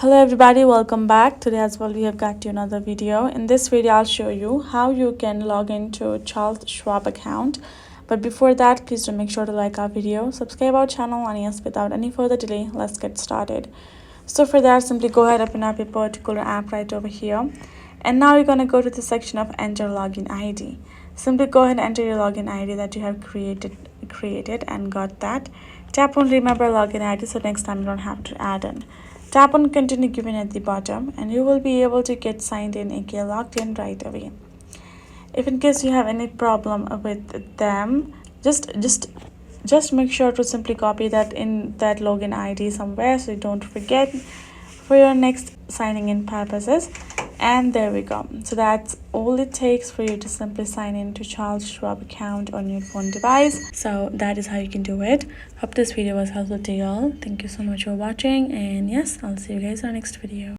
Hello everybody, welcome back. Today as well we have got you another video. In this video I'll show you how you can log into Charles Schwab account. But before that, please do make sure to like our video, subscribe our channel, and yes, without any further delay, let's get started. So for that, simply go ahead, open up your particular app right over here. And now you're going to go to the section of enter login ID. Simply go ahead and enter your login ID that you have created and got that. Tap on remember login ID so next time you don't have to add in. Tap on continue given at the bottom and you will be able to get signed in and get logged in right away. If in case you have any problem with them, just make sure to simply copy that in that login ID somewhere so you don't forget for your next signing in purposes. And there we go. So that's all it takes for you to simply sign in to Charles Schwab account on your phone device. So that is how you can do it. Hope this video was helpful to you all. Thank you so much for watching, and yes, I'll see you guys in our next video.